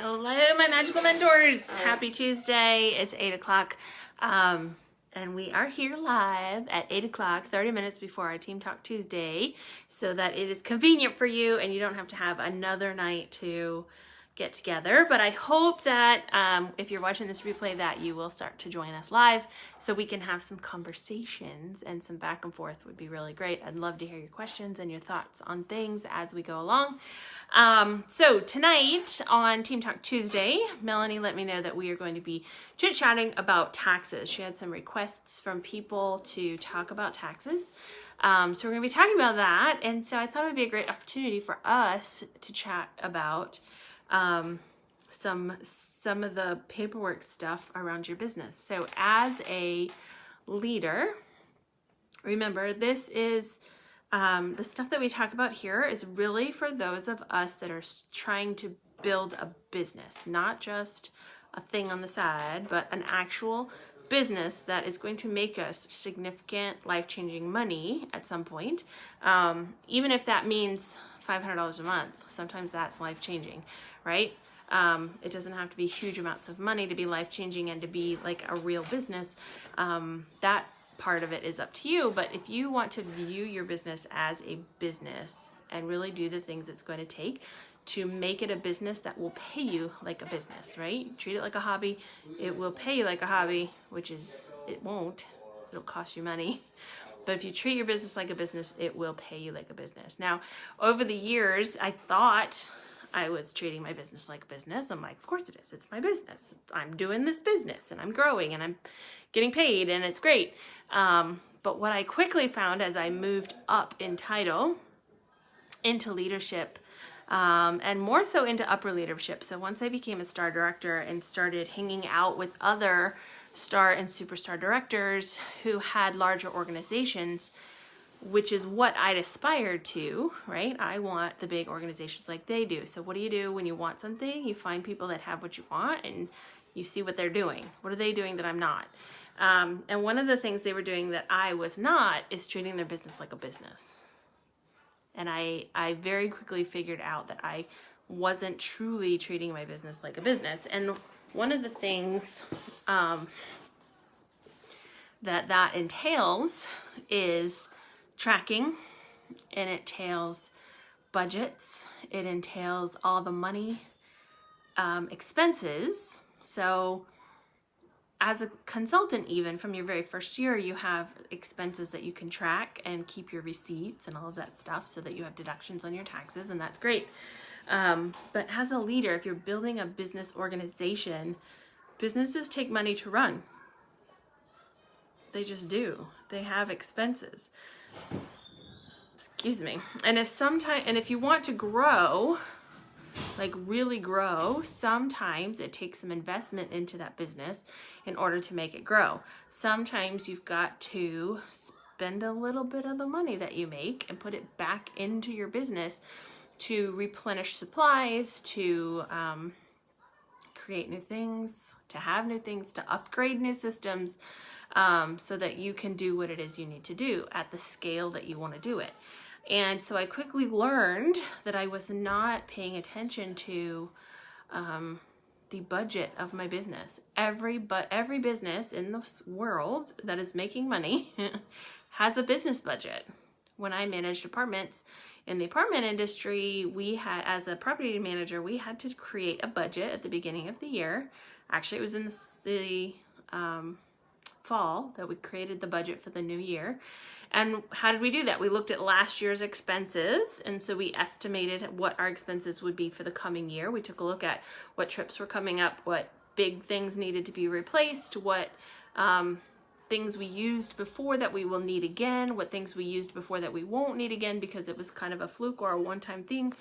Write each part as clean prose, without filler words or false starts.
Hello, my magical mentors. Happy Tuesday. It's 8 o'clock. And we are here live at 8 o'clock, 30 minutes before our Team Talk Tuesday, so that it is convenient for you and you don't have to have another night to get together. But I hope that if you're watching this replay that you will start to join us live so we can have some conversations, and some back and forth would be really great. I'd love to hear your questions and your thoughts on things as we go along. So tonight on Team Talk Tuesday, Melanie let me know that we are going to be chit-chatting about taxes. She had some requests from people to talk about taxes. So we're going to be talking about that. And so I thought it would be a great opportunity for us to chat about some of the paperwork stuff around your business. So as a leader, remember, this is the stuff that we talk about here is really for those of us that are trying to build a business, not just a thing on the side, but an actual business that is going to make us significant life-changing money at some point. Even if that means $500 a month, sometimes that's life-changing, right? It doesn't have to be huge amounts of money to be life-changing and to be like a real business. That part of it is up to you, but if you want to view your business as a business and really do the things it's going to take to make it a business that will pay you like a business, right? Treat it like a hobby. It will pay you like a hobby, which is, it won't. It'll cost you money. But if you treat your business like a business, it will pay you like a business. Now, over the years, I thought I was treating my business like a business. I'm like, of course it is. It's my business. I'm doing this business and I'm growing and I'm getting paid and it's great. But what I quickly found as I moved up in title into leadership, and more so into upper leadership. So once I became a star director and started hanging out with other star and superstar directors who had larger organizations, which is what I'd aspired to, right? I want the big organizations like they do. So what do you do when you want something? You find people that have what you want and you see what they're doing. What are they doing that I'm not? And one of the things they were doing that I was not is treating their business like a business. And I very quickly figured out that I wasn't truly treating my business like a business. And one of the things that entails is tracking, and it entails budgets, it entails all the money, expenses. So as a consultant, even from your very first year, you have expenses that you can track and keep your receipts and all of that stuff so that you have deductions on your taxes, and that's great. But as a leader, if you're building a business organization, businesses take money to run. They just do. They have expenses. Excuse me. And if you want to grow, like really grow, sometimes it takes some investment into that business in order to make it grow. Sometimes you've got to spend a little bit of the money that you make and put it back into your business to replenish supplies, to create new things, to have new things, to upgrade new systems, so that you can do what it is you need to do at the scale that you want to do it. And so I quickly learned that I was not paying attention to the budget of my business. Every business in this world that is making money has a business budget. When I managed apartments in the apartment industry, we had, as a property manager, we had to create a budget at the beginning of the year. Actually, it was in the fall that we created the budget for the new year. And how did we do that? We looked at last year's expenses, and so we estimated what our expenses would be for the coming year. We took a look at what trips were coming up, what big things needed to be replaced, what things we used before that we will need again, what things we used before that we won't need again because it was kind of a fluke or a one-time thing.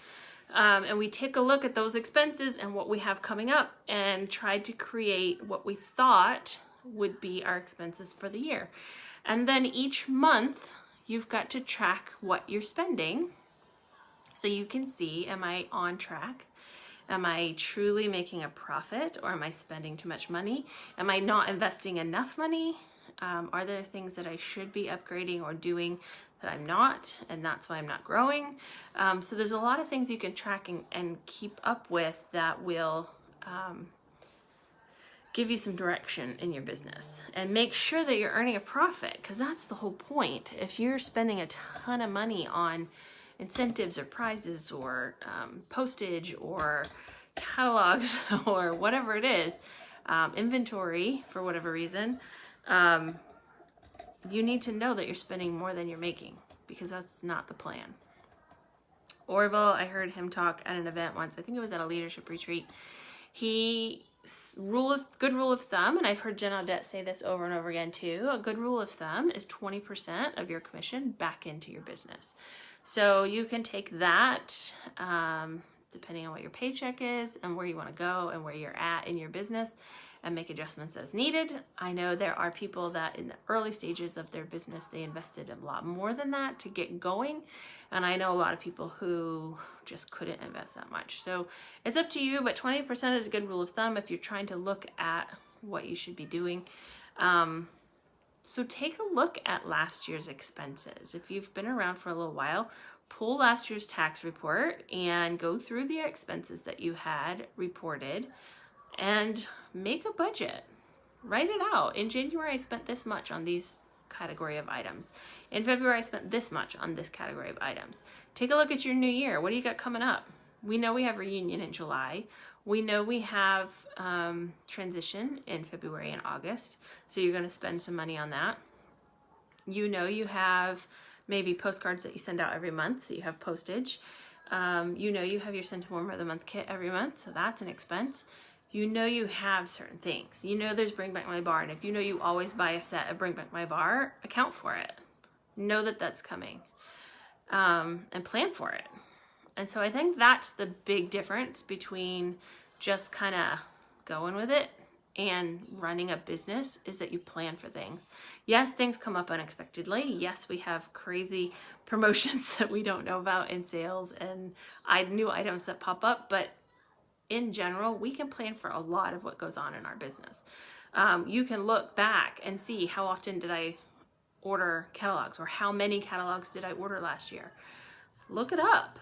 And we take a look at those expenses and what we have coming up and tried to create what we thought would be our expenses for the year. And then each month you've got to track what you're spending so you can see, am I on track? Am I truly making a profit, or am I spending too much money? Am I not investing enough money? Are there things that I should be upgrading or doing that I'm not, and that's why I'm not growing? So there's a lot of things you can track and keep up with that will give you some direction in your business, and make sure that you're earning a profit, because that's the whole point. If you're spending a ton of money on incentives or prizes or postage or catalogs or whatever it is, inventory for whatever reason, you need to know that you're spending more than you're making, because that's not the plan. Orville, I heard him talk at an event once. I think it was at a leadership retreat. Good rule of thumb, and I've heard Jen Audette say this over and over again too, a good rule of thumb is 20% of your commission back into your business. So you can take that, depending on what your paycheck is and where you want to go and where you're at in your business, and make adjustments as needed. I know there are people that in the early stages of their business, they invested a lot more than that to get going. And I know a lot of people who just couldn't invest that much. So it's up to you, but 20% is a good rule of thumb if you're trying to look at what you should be doing. So take a look at last year's expenses. If you've been around for a little while, pull last year's tax report and go through the expenses that you had reported and make a budget. Write it out. In January, I spent this much on these category of items. In February, I spent this much on this category of items. Take a look at your new year. What do you got coming up? We know we have reunion in July. We know we have transition in February and August. So you're going to spend some money on that. You know you have maybe postcards that you send out every month. So you have postage. You know you have your Centiwarmer of the Month kit every month. So that's an expense. You know you have certain things. You know there's Bring Back My Bar, and if you know you always buy a set of Bring Back My Bar, account for it. Know that that's coming, and plan for it. And so I think that's the big difference between just kind of going with it and running a business, is that you plan for things. Yes, things come up unexpectedly. Yes, we have crazy promotions that we don't know about in sales and new items that pop up, but in general, we can plan for a lot of what goes on in our business. You can look back and see how often did I order catalogs, or how many catalogs did I order last year. Look it up.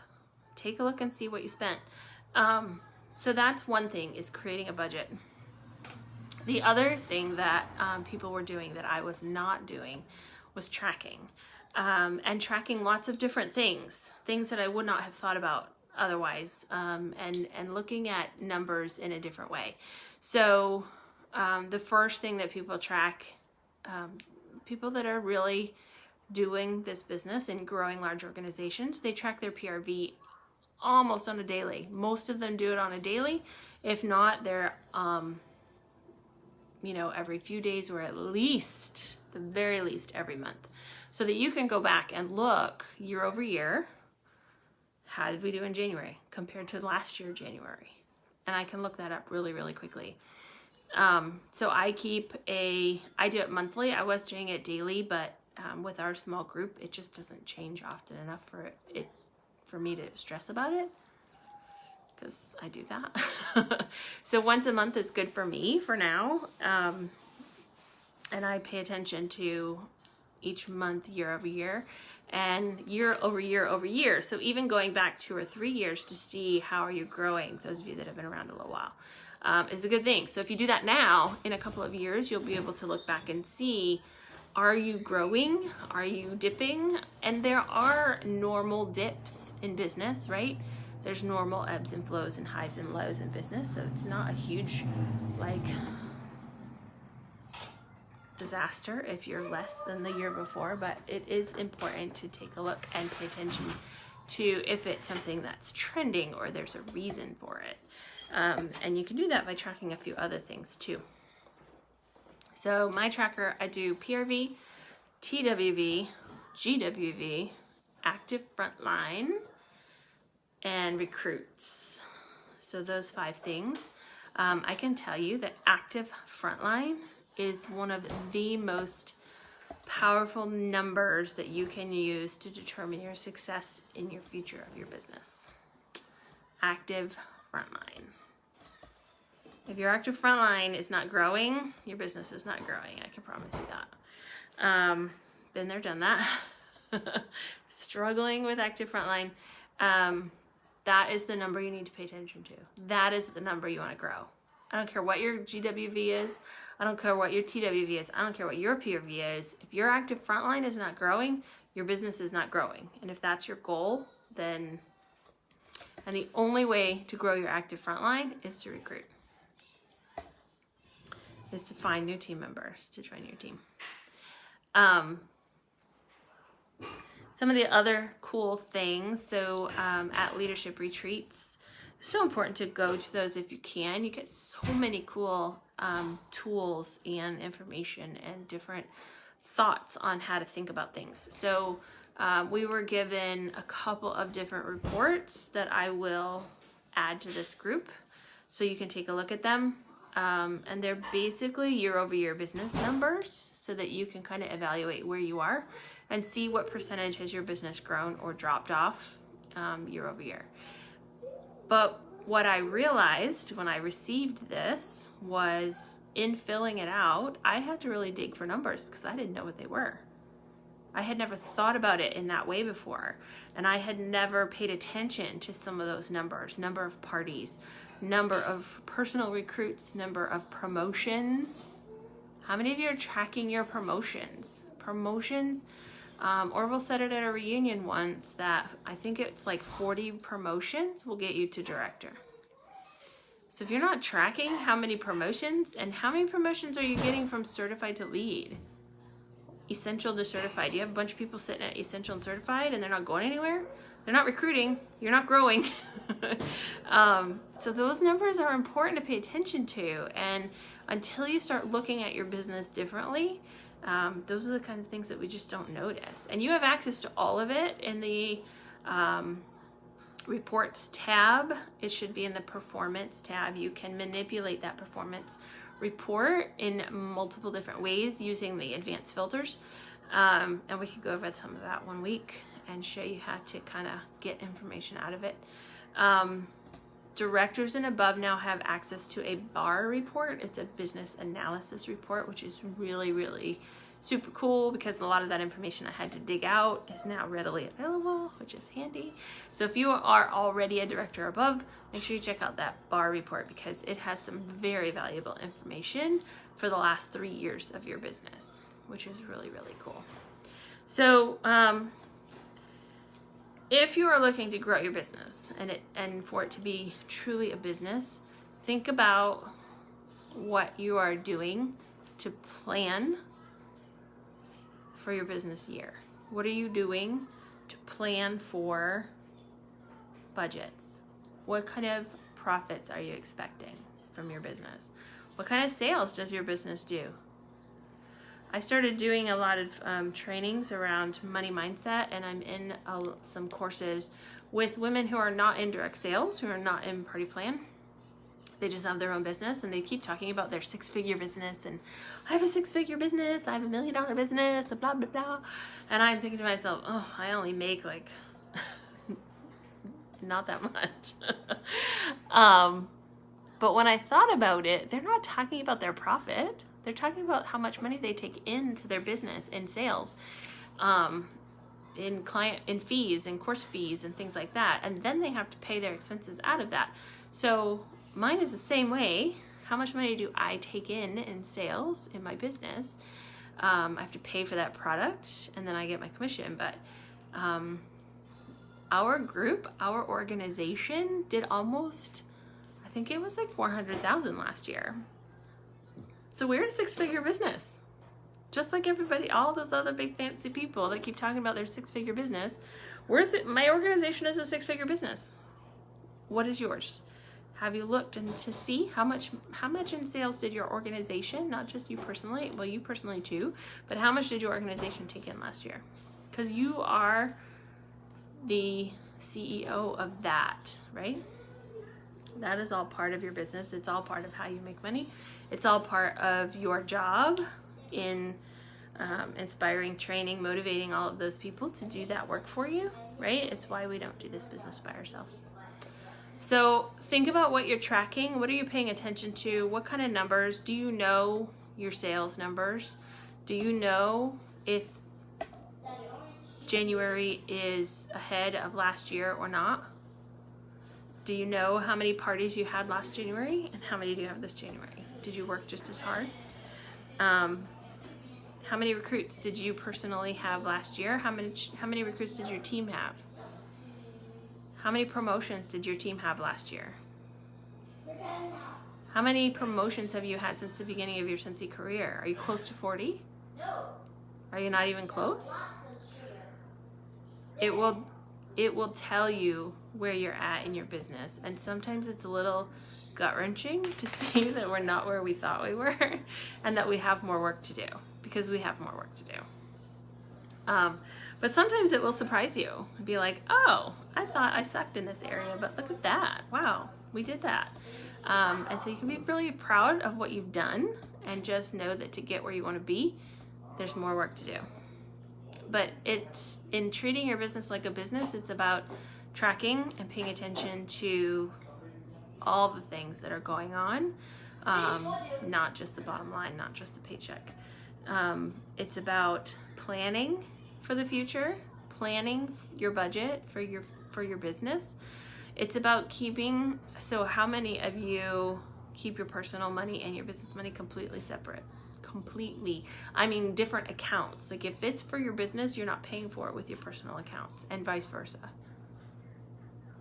Take a look and see what you spent. So that's one thing, is creating a budget. The other thing that people were doing that I was not doing was tracking. And tracking lots of different things that I would not have thought about otherwise, and looking at numbers in a different way. So the first thing that people track, people that are really doing this business and growing large organizations, they track their PRV almost on a daily. Most of them do it on a daily. If not, they're every few days, or at least, the very least, every month, so that you can go back and look year over year. How did we do in January compared to last year, January? And I can look that up really, really quickly. So I do it monthly. I was doing it daily, but with our small group, it just doesn't change often enough for me to stress about it, because I do that. So once a month is good for me for now. And I pay attention to each month, year over year, and year over year over year. So even going back 2 or 3 years to see how are you growing, those of you that have been around a little while, is a good thing. So if you do that now, in a couple of years, you'll be able to look back and see, are you growing? Are you dipping? And there are normal dips in business, right? There's normal ebbs and flows and highs and lows in business. So it's not a huge, disaster if you're less than the year before, but it is important to take a look and pay attention to if it's something that's trending or there's a reason for it. And you can do that by tracking a few other things too. So my tracker, I do PRV, TWV, GWV, active frontline, and recruits. So those 5 things. I can tell you that active frontline is one of the most powerful numbers that you can use to determine your success in your future of your business. Active frontline. If your active frontline is not growing, your business is not growing. I can promise you that. Been there, done that. Struggling with active frontline. That is the number you need to pay attention to. That is the number you want to grow. I don't care what your GWV is. I don't care what your TWV is. I don't care what your PRV is. If your active frontline is not growing, your business is not growing. And if that's your goal, then, and the only way to grow your active frontline is to recruit, is to find new team members to join your team. Some of the other cool things, so at leadership retreats, it's so important to go to those if you can. You get so many cool tools and information and different thoughts on how to think about things. So we were given a couple of different reports that I will add to this group so you can take a look at them. And they're basically year-over-year business numbers so that you can kind of evaluate where you are and see what percentage has your business grown or dropped off year over year. But what I realized when I received this was, in filling it out, I had to really dig for numbers because I didn't know what they were. I had never thought about it in that way before, and I had never paid attention to some of those numbers: number of parties, number of personal recruits, number of promotions. How many of you are tracking your promotions? Orville said it at a reunion once that I think it's like 40 promotions will get you to director. So if you're not tracking how many promotions, and how many promotions are you getting from certified to lead, essential to certified? You have a bunch of people sitting at essential and certified and they're not going anywhere. They're not recruiting. You're not growing. So those numbers are important to pay attention to. And until you start looking at your business differently, those are the kinds of things that we just don't notice. And you have access to all of it in the reports tab. It should be in the performance tab. You can manipulate that performance report in multiple different ways using the advanced filters. And we could go over some of that one week and show you how to kind of get information out of it. Directors and above now have access to a BAR report. It's a business analysis report, which is really, really super cool because a lot of that information I had to dig out is now readily available, which is handy. So if you are already a director or above, make sure you check out that BAR report because it has some very valuable information for the last 3 years of your business, which is really, really cool. So if you are looking to grow your business and for it to be truly a business, think about what you are doing to plan for your business year. What are you doing to plan for budgets? What kind of profits are you expecting from your business? What kind of sales does your business do? I started doing a lot of trainings around money mindset, and I'm in some courses with women who are not in direct sales, who are not in Party Plan. They just have their own business, and they keep talking about their 6-figure business, and I have a 6-figure business, I have $1 million business, blah, blah, blah. And I'm thinking to myself, oh, I only make like not that much. But when I thought about it, they're not talking about their profit. They're talking about how much money they take into their business in sales, in fees, in course fees, and things like that. And then they have to pay their expenses out of that. So mine is the same way. How much money do I take in sales in my business? I have to pay for that product, and then I get my commission. But our group, our organization did almost, I think it was like $400,000 last year. So we're a 6-figure business. Just like everybody, all those other big fancy people that keep talking about their 6-figure business. My organization is a 6-figure business. What is yours? Have you looked to see how much in sales did your organization, not just you personally, well, you personally too, but how much did your organization take in last year? Because you are the CEO of that, right? That is all part of your business. It's all part of how you make money. It's all part of your job in inspiring, training, motivating all of those people to do that work for you, right? It's why we don't do this business by ourselves. So think about what you're tracking. What are you paying attention to? What kind of numbers? Do you know your sales numbers? Do you know if January is ahead of last year or not? Do you know how many parties you had last January and how many do you have this January? Did you work just as hard? How many recruits did you personally have last year? How many recruits did your team have? How many promotions did your team have last year? How many promotions have you had since the beginning of your Scentsy career? Are you close to 40? No. Are you not even close? It will tell you where you're at in your business, and sometimes it's a little gut-wrenching to see that we're not where we thought we were and that we have more work to do, because we have more work to do. But sometimes it will surprise you and be like, oh, I thought I sucked in this area, but look at that. Wow, we did that. And so you can be really proud of what you've done and just know that to get where you want to be, there's more work to do. But it's in treating your business like a business, it's about tracking and paying attention to all the things that are going on, not just the bottom line, not just the paycheck. It's about planning for the future, planning your budget for your business. It's about keeping, so how many of you keep your personal money and your business money completely separate? Completely. I mean, different accounts. Like if it's for your business, you're not paying for it with your personal accounts, and vice versa.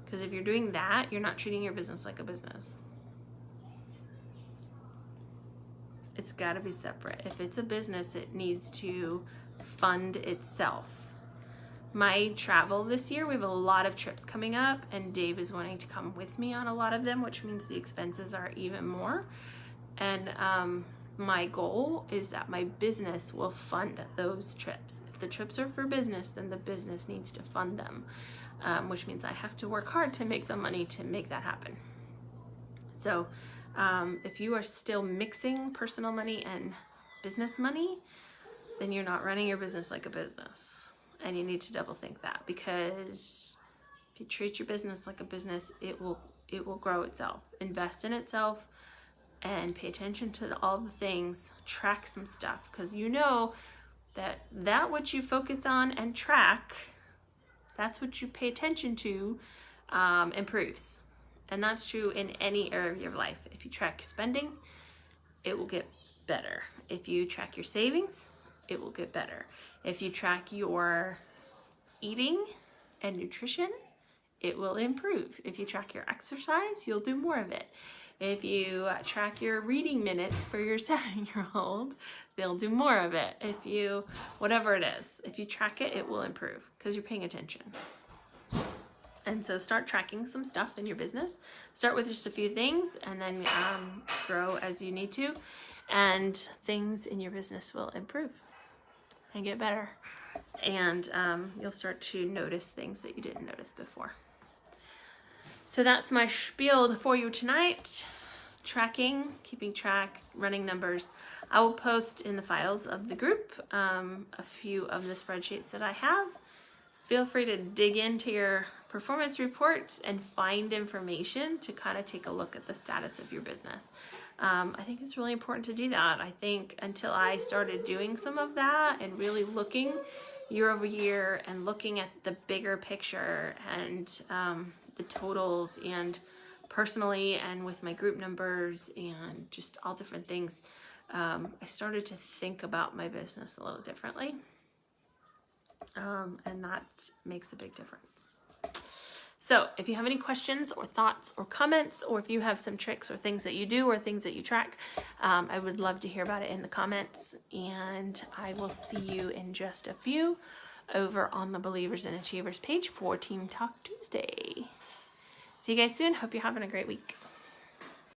Because if you're doing that, you're not treating your business like a business. It's got to be separate. If it's a business, it needs to fund itself. My travel this year, we have a lot of trips coming up, and Dave is wanting to come with me on a lot of them, which means the expenses are even more. And my goal is that my business will fund those trips. If the trips are for business, then the business needs to fund them, which means I have to work hard to make the money to make that happen. So if you are still mixing personal money and business money, then you're not running your business like a business. And you need to double think that, because if you treat your business like a business, it will grow itself, invest in itself, and pay attention to all the things, track some stuff, because you know that what you focus on and track, that's what you pay attention to, improves. And that's true in any area of your life. If you track spending, it will get better. If you track your savings, it will get better. If you track your eating and nutrition, it will improve. If you track your exercise, you'll do more of it. If you track your reading minutes for your 7-year-old, they'll do more of it. If you, whatever it is, if you track it, it will improve because you're paying attention. And so start tracking some stuff in your business. Start with just a few things and then grow as you need to. And things in your business will improve and get better. And you'll start to notice things that you didn't notice before. So that's my spiel for you tonight. Tracking, keeping track, running numbers. I will post in the files of the group a few of the spreadsheets that I have. Feel free to dig into your performance reports and find information to kind of take a look at the status of your business. I think it's really important to do that. I think until I started doing some of that and really looking year over year and looking at the bigger picture and the totals, and personally and with my group numbers and just all different things, I started to think about my business a little differently, and that makes a big difference. So if you have any questions or thoughts or comments, or if you have some tricks or things that you do or things that you track, I would love to hear about it in the comments, and I will see you in just a few over on the Believers and Achievers page for Team Talk Tuesday. See you guys soon. Hope you're having a great week.